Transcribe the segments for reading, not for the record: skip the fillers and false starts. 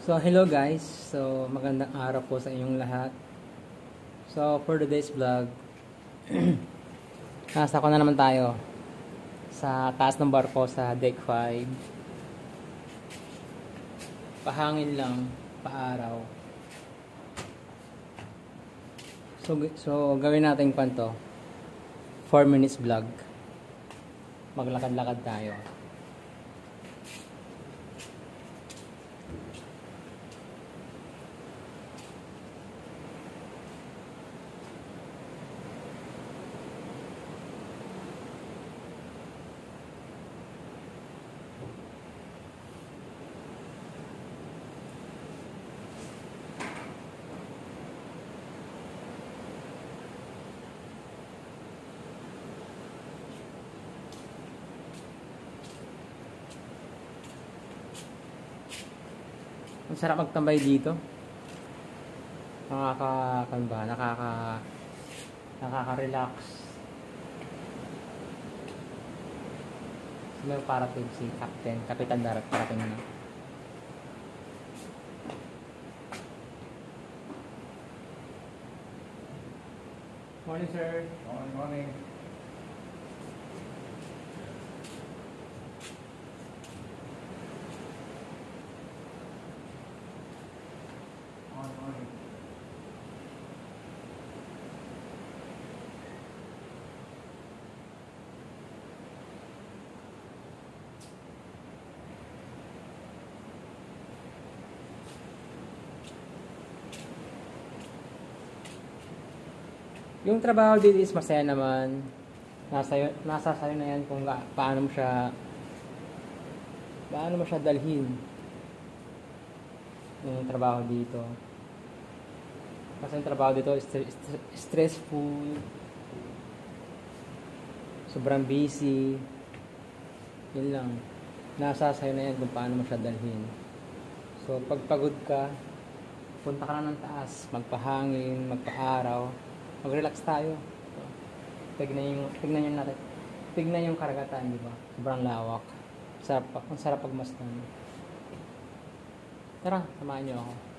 So, hello guys. So, magandang araw po sa inyong lahat. So, for today's vlog, nasa ko na naman tayo sa taas ng barko sa deck 5. Pahangin lang, paaraw. So gawin natin kwanto 4 minutes vlog. Maglakad-lakad tayo. Ang sarap magtambay dito. Nakaka-relax. May parating si Kapitan Darat parating na. Morning, sir. Morning. Yung trabaho dito is masaya naman. Nasa sayo na yan kung paano mo siya dalhin. Yung trabaho dito. Kasi yung trabaho dito is stressful. Sobrang busy. Yun lang. Nasa sayo na yan kung paano mo siya dalhin. So, pag pagod ka, punta ka na ng taas. Magpahangin, magpaaraw. Mag-relax tayo. So, tignan yung karagatan, di ba? Sobrang lawak. Ang sarap pagmasdan. Tara, samahan niyo ako.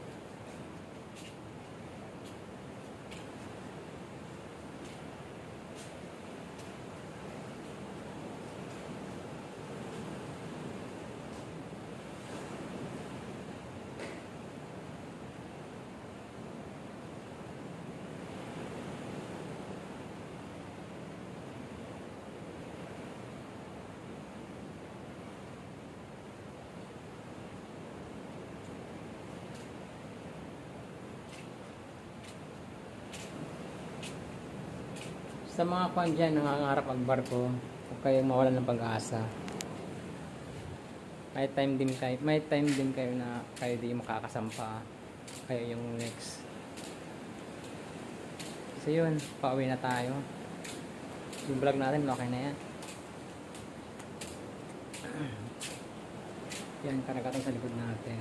Sa mga kwan dyan, nangangarap magbarko, huwag kayong mawalan ng pag-asa. May time din kayo na kayo di makakasampa. Kayo yung next. So yun, pauwi na tayo. Yung vlog natin, okay na yan. Yan, karagatan sa likod natin.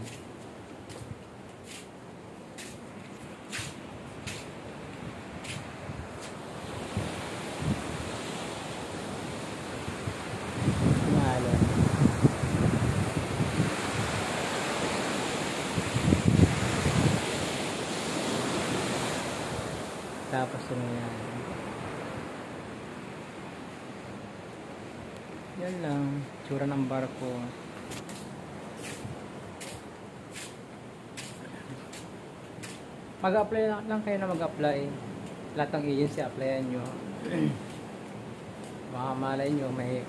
Tapos yun yan. Yan lang. Tsura ng barko. Mag-apply lang kayo na mag-apply. Lahat ng agency applyan nyo. Baka malay nyo may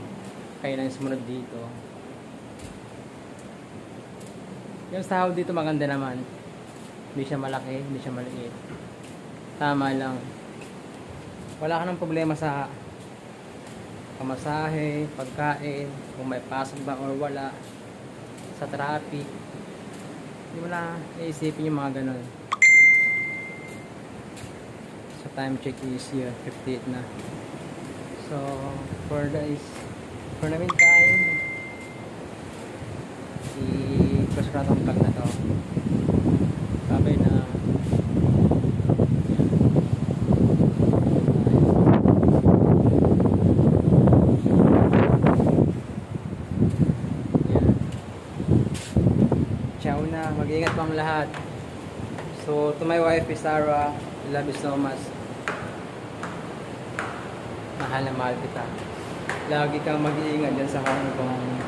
kayo na yung sumunod dito. Yung sahod dito maganda naman. Hindi siya malaki, hindi siya maliit. Tama lang. Wala ka ng problema sa pamasahe, pagkain, kung may pasok ba or wala, sa traffic. Hindi mo na iisipin yung mga ganun. So time check is 58 na. So for the meantime, i-close ko na itong vlog na to. Sabi na Ciao na. Mag-iingat po ang lahat. So, to my wife, Sarah, I love you so much. Mahal na mahal kita. Lagi kang mag-iingat dyan sa Hong Kong.